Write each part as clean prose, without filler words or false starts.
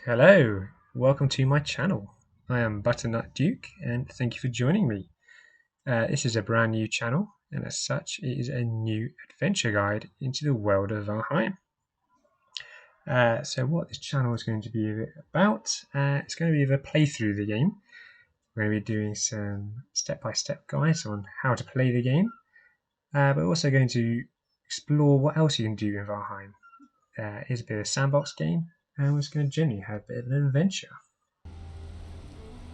Hello, welcome to my channel. I am Butternut Duke and thank you for joining me. This is a brand new channel and as such it is a new adventure guide into the world of Valheim. So what this channel is going to be about, it's going to be the playthrough of the game. We're going to be doing some step-by-step guides on how to play the game, but we're also going to explore what else you can do in Valheim. It's a bit of a sandbox game and we're just going to generally have a bit of an adventure.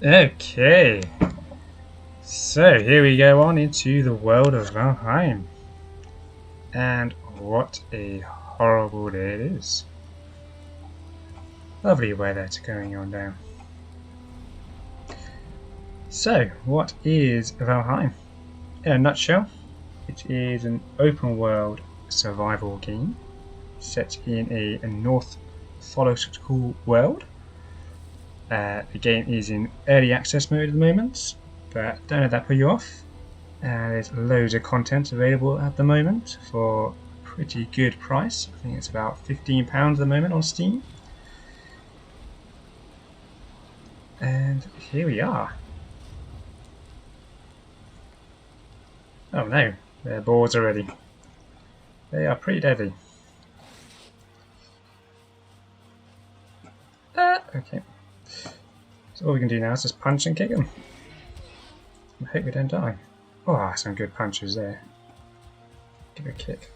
Okay, so here we go on into the world of Valheim. And what a horrible day it is. Lovely weather going on down. So, what is Valheim? In a nutshell, it is an open world survival game set in a North mythological world. The game is in early access mode at the moment, but don't let that put you off. There's loads of content available at the moment for a pretty good price. I think it's about £15 at the moment on Steam. And here we are. Oh no, they're boards already. They are pretty deadly. Okay. So all we can do now is just punch and kick them. I hope we don't die. Oh, some good punches there. Give it a kick.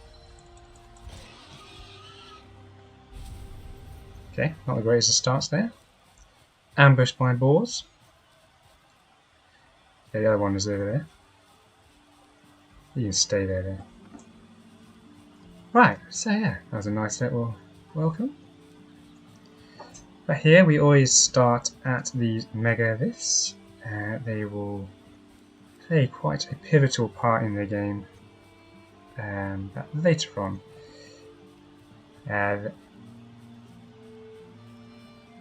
Okay, not the greatest of starts there. Ambushed by boars. Yeah, the other one is over there. You can stay there. Right, so yeah, that was a nice little welcome. But here we always start at these mega vids. They will play quite a pivotal part in the game, but later on.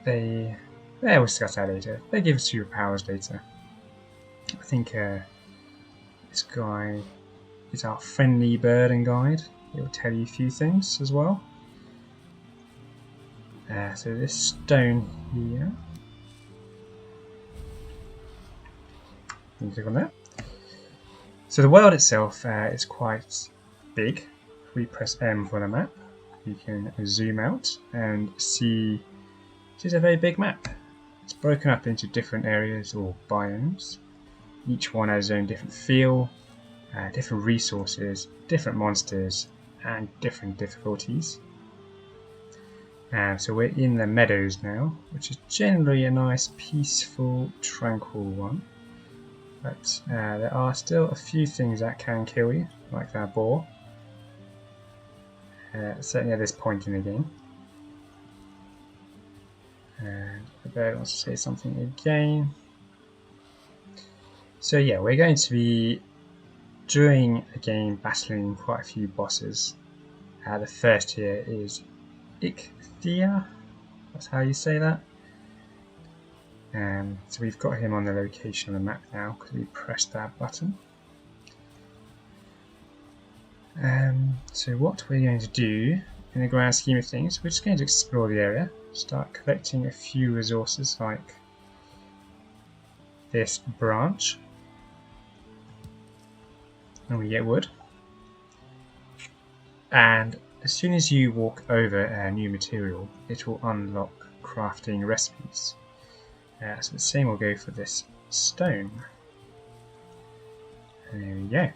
We'll discuss that later. They give us superpowers later. I think this guy is our friendly bird and guide. He will tell you a few things as well. So this stone here, you can click on that. So the world itself is quite big. If we press M for the map, you can zoom out and see it is a very big map. It's broken up into different areas or biomes. Each one has its own different feel, different resources, different monsters, and different difficulties. So we're in the Meadows now, which is generally a nice, peaceful, tranquil one. But there are still a few things that can kill you, like that boar. Certainly at this point in the game. And the bird wants to say something again. So yeah, we're going to be, during the game, battling quite a few bosses. The first here is Ichthia, that's how you say that. So we've got him on the location on the map now because we pressed that button. So what we're going to do in the grand scheme of things, we're just going to explore the area, start collecting a few resources like this branch, and we get wood. And as soon as you walk over a new material, it will unlock crafting recipes. So the same will go for this stone. And there we go.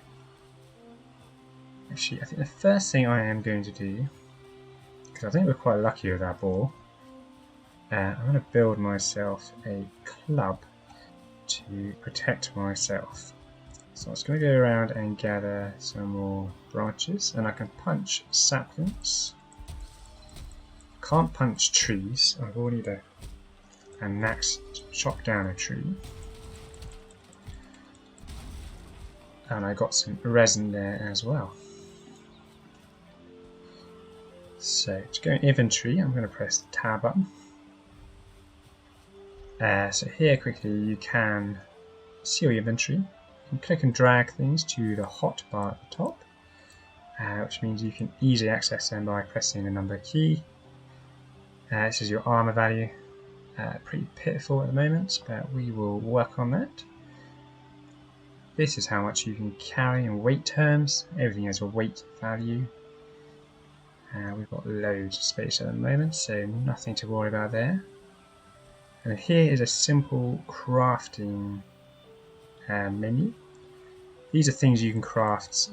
Actually, I think the first thing I am going to do, because I think we're quite lucky with our boar, I'm going to build myself a club to protect myself. So I'm just going to go around and gather some more branches, and I can punch saplings. Can't punch trees. I will need an axe to chop down a tree. And I got some resin there as well. So to go in inventory, I'm going to press the tab button. So here quickly you can see your inventory. You can click and drag things to the hot bar at the top, which means you can easily access them by pressing the number key. This is your armor value. Pretty pitiful at the moment, but we will work on that. This is how much you can carry in weight terms. Everything has a weight value. We've got loads of space at the moment, so nothing to worry about there. And here is a simple crafting menu. These are things you can craft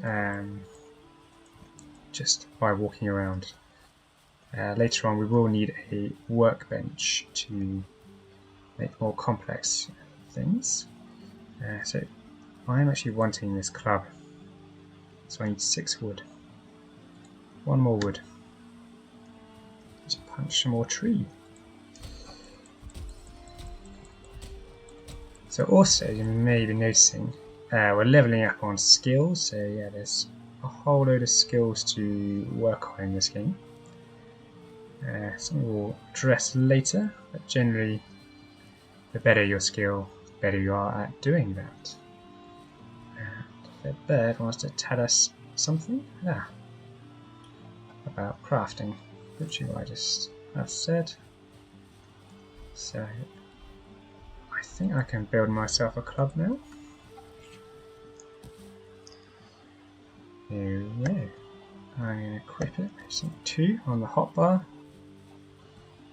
just by walking around. Later on we will need a workbench to make more complex things. So I'm actually wanting this club, so I need 6 wood. 1 more wood. Let's punch some more tree. So also you may be noticing we're leveling up on skills, so yeah, there's a whole load of skills to work on in this game. Some we'll address later, but generally the better your skill, the better you are at doing that. The bird wants to tell us something about crafting, which I just have said. So I think I can build myself a club now. There we go. I'm going to equip it. Some 2 on the hotbar.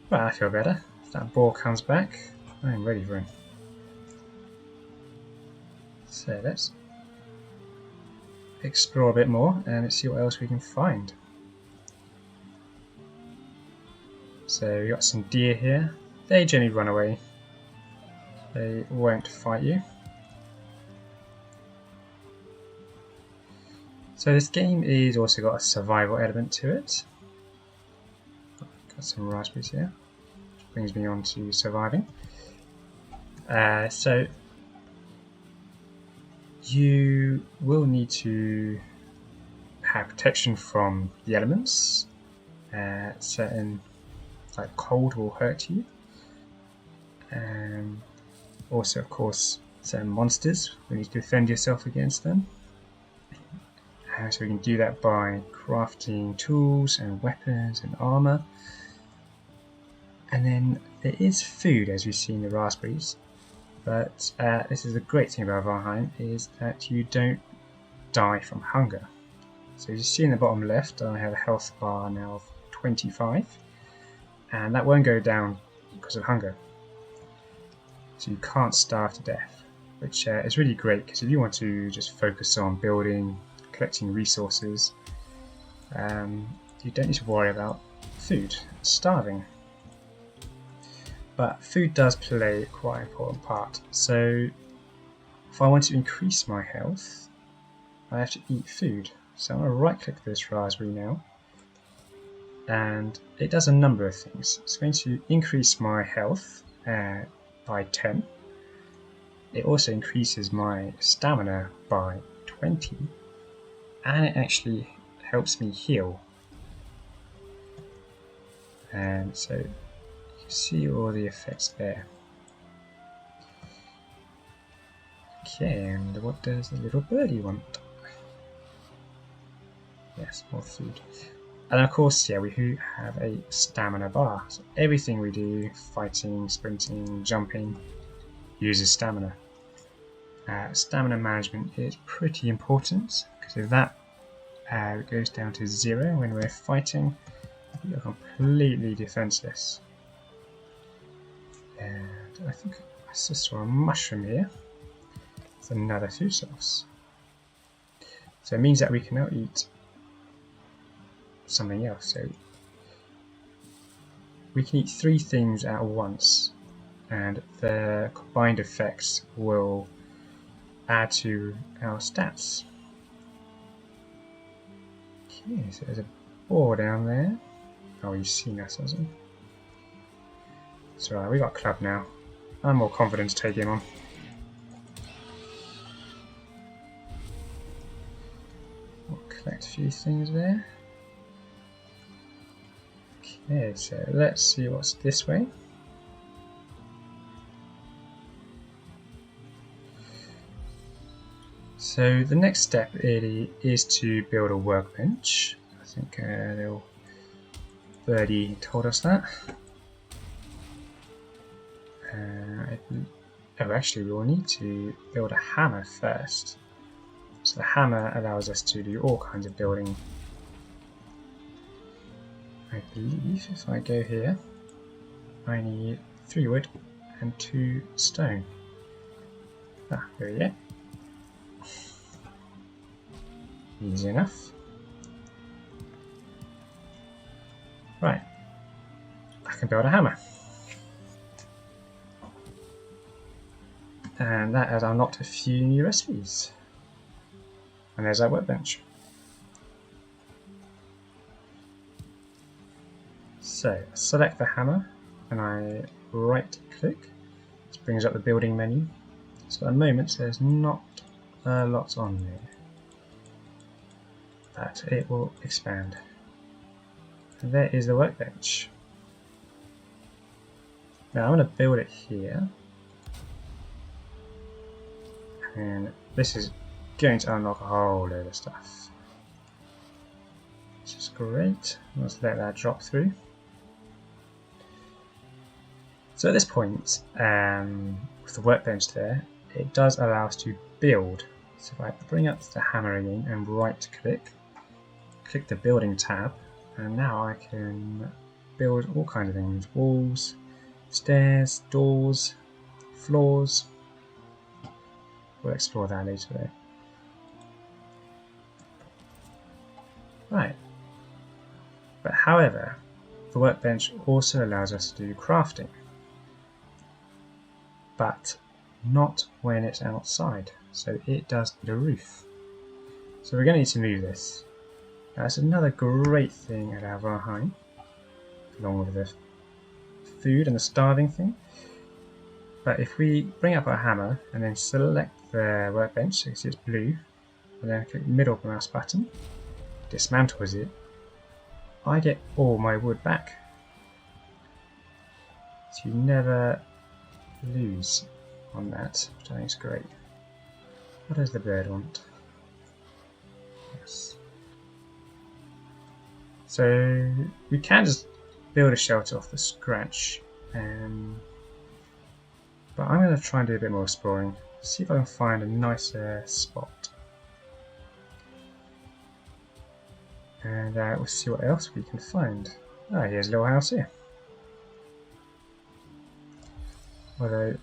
Well, I feel better. If that boar comes back, I'm ready for him. So let's explore a bit more and let's see what else we can find. So we got some deer here. They generally run away. They won't fight you. So this game is also got a survival element to it. Got some raspberries here, which brings me on to surviving. So you will need to have protection from the elements. Certain, like cold, will hurt you. Also, of course, certain monsters, you need to defend yourself against them. So we can do that by crafting tools and weapons and armor. And then there is food, as we see in the raspberries. But this is the great thing about Valheim, is that you don't die from hunger. So as you see in the bottom left, I have a health bar now of 25. And that won't go down because of hunger. So you can't starve to death, which is really great, because if you want to just focus on building, collecting resources, you don't need to worry about food, starving. But food does play quite an important part. So if I want to increase my health, I have to eat food. So I'm going to right click this raspberry now, and it does a number of things. It's going to increase my health by 10. It also increases my stamina by 20, and it actually helps me heal. And so you can see all the effects there. Okay, and what does the little birdie want? Yes, more food. And of course, yeah, we do have a stamina bar. So everything we do, fighting, sprinting, jumping, uses stamina. Stamina management is pretty important, because if that goes down to 0 when we're fighting, you're completely defenseless. And I think I just saw a mushroom here. It's another food source. So it means that we can now eat something else. So we can eat 3 things at once, and the combined effects will add to our stats. Okay, so there's a boar down there. Oh, he's seen us, hasn't he? It's alright, we got a club now. I'm more confident to take him on. We'll collect a few things there. Okay, so let's see what's this way. So the next step really is to build a workbench. I think little birdie told us that. Oh, actually, we'll need to build a hammer first. So the hammer allows us to do all kinds of building. I believe if I go here, I need 3 wood and 2 stone. Ah, there we go. Easy enough. Right, I can build a hammer. And that has unlocked a few new recipes. And there's our workbench. So, select the hammer and I right click. This brings up the building menu. So at the moment there's not a lot on there, but it will expand. And there is the workbench. Now I'm going to build it here. And this is going to unlock a whole load of stuff. Which is great. Let's let that drop through. So at this point, with the workbench there, it does allow us to build. So if I bring up the hammer again and right click the building tab, and now I can build all kinds of things. Walls, stairs, doors, floors. We'll explore that later though. Right. But however, the workbench also allows us to do crafting. But not when it's outside. So it does need a roof. So we're going to need to move this. That's another great thing about Valheim, along with the food and the starving thing. But if we bring up our hammer and then select the workbench, so you can see it's blue, and then click the middle mouse button, dismantles it, I get all my wood back. So you never lose on that, which I think is great. What does the bird want? Yes. So we can just build a shelter off the scratch, but I'm going to try and do a bit more exploring, see if I can find a nicer spot. And we'll see what else we can find. Ah, here's a little house here. Although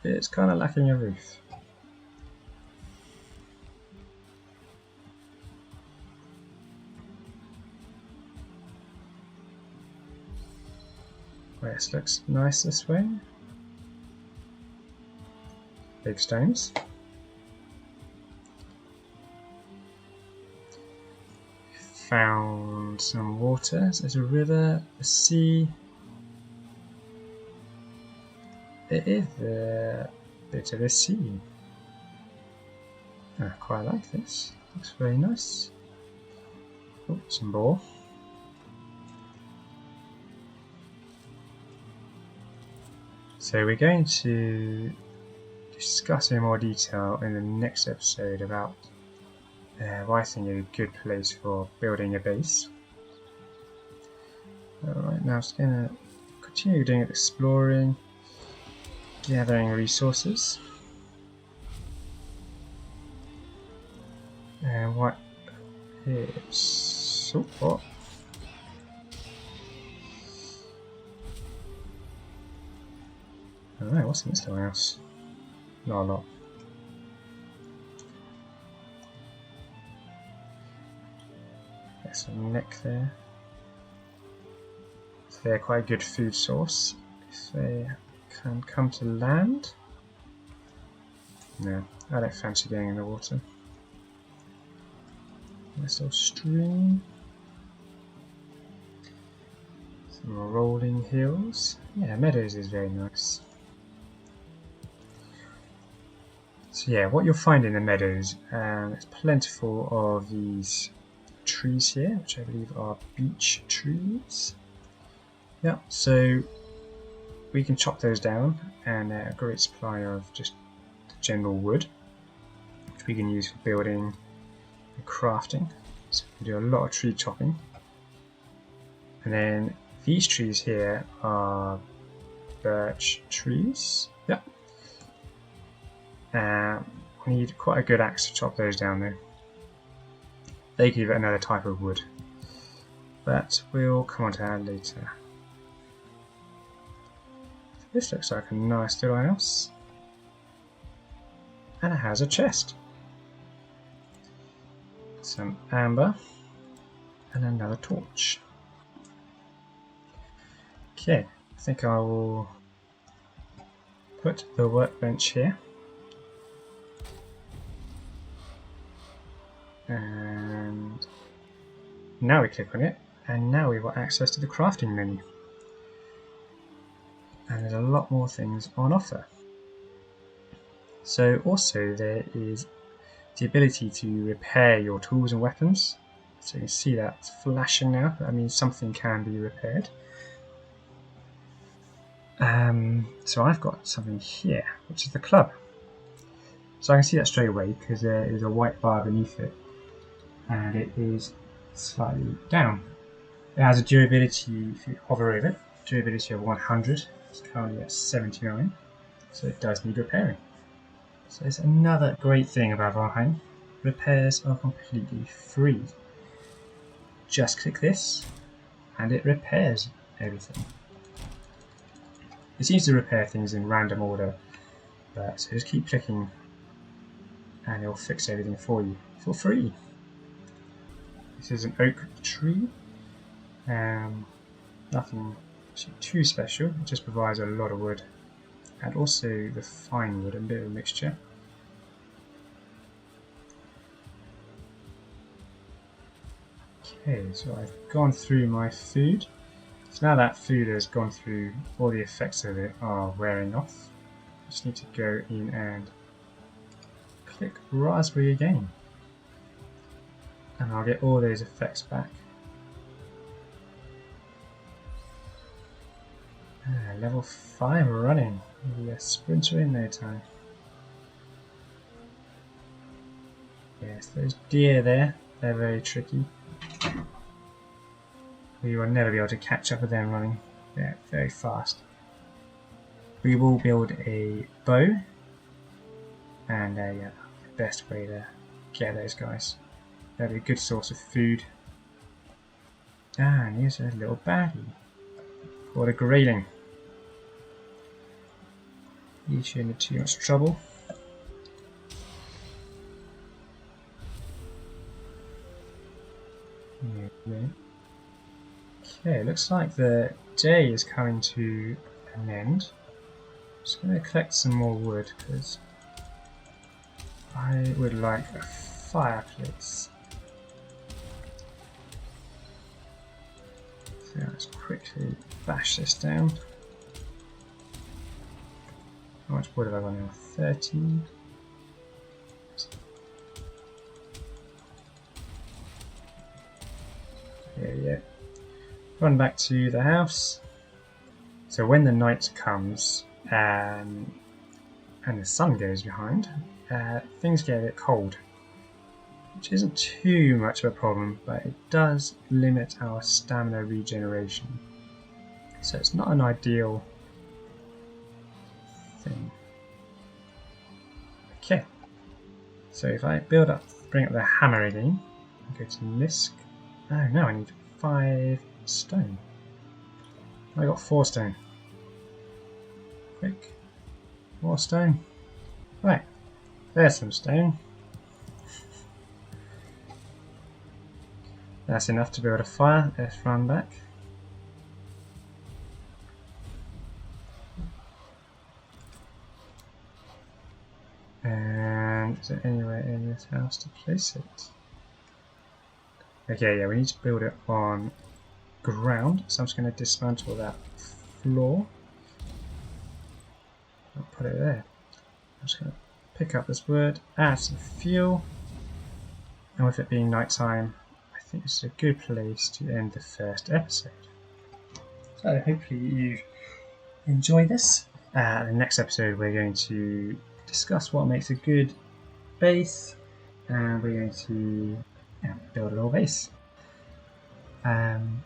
it's kind of lacking a roof. Well, this looks nice this way. Big stones. Found some water. So there's a river, a sea. It is a bit of a sea. I quite like this. Looks very nice. Oh, some boar. So we're going to discuss in more detail in the next episode about what I think is a good place for building a base. Alright, now I'm just going to continue doing exploring, gathering resources. And what is so what? I don't know, what's in this little house? Not a lot. There's some neck there. So they're quite a good food source. If they can come to land. No, I don't fancy going in the water. Nice little stream. Some rolling hills. Yeah, Meadows is very nice. So yeah, what you'll find in the Meadows, it's plentiful of these trees here, which I believe are beech trees. Yeah, so we can chop those down, and a great supply of just general wood, which we can use for building and crafting. So we can do a lot of tree chopping. And then these trees here are birch trees. Yeah. We need quite a good axe to chop those down though. They give it another type of wood, but we'll come on to that later. This looks like a nice little house, and it has a chest, some amber, and another torch. Okay, I think I will put the workbench here, and now we click on it, and now we've got access to the crafting menu. And there's a lot more things on offer. So also there is the ability to repair your tools and weapons. So you can see that flashing now. That means something can be repaired. So I've got something here, which is the club. So I can see that straight away because there is a white bar beneath it, and it is slightly down. It has a durability, if you hover over it, durability of 100. It's currently at 79, so it does need repairing. So it's another great thing about Valheim. Repairs are completely free. Just click this and it repairs everything. It seems to repair things in random order, so just keep clicking and it'll fix everything for you for free. This is an oak tree. Nothing too special, it just provides a lot of wood, and also the fine wood, a bit of a mixture. Okay, so I've gone through my food. So now that food has gone through, all the effects of it are wearing off. I just need to go in and click raspberry again, and I'll get all those effects back. Level 5 running. Maybe a sprinter in no time. Yes, those deer there, they're very tricky. We will never be able to catch up with them running. They're very fast. We will build a bow, and the best way to get those guys. That'll be a good source of food. And here's a little baddie called a grayling. You shouldn't have too much trouble. Okay, looks like the day is coming to an end. I'm just going to collect some more wood because I would like a fireplace. So let's quickly bash this down. How much wood have I got now? 13. Yeah. Run back to the house. So when the night comes and the sun goes behind, things get a bit cold, which isn't too much of a problem, but it does limit our stamina regeneration. So it's not an ideal thing. Okay, so if I bring up the hammer again, go to Misk. Oh no, I need 5 stone. I got 4 stone. Quick, more stone. Right, there's some stone. That's enough to build a fire. Let's run back. And is there anywhere in this house to place it? Okay, yeah, we need to build it on ground, so I'm just going to dismantle that floor. I'll put it there. I'm just going to pick up this wood, add some fuel, and with it being night time, I think this is a good place to end the first episode. So hopefully you enjoy this. In the next episode we're going to discuss what makes a good base, and we're going to build a little base.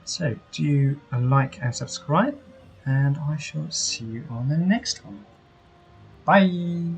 So do like and subscribe, and I shall see you on the next one. Bye!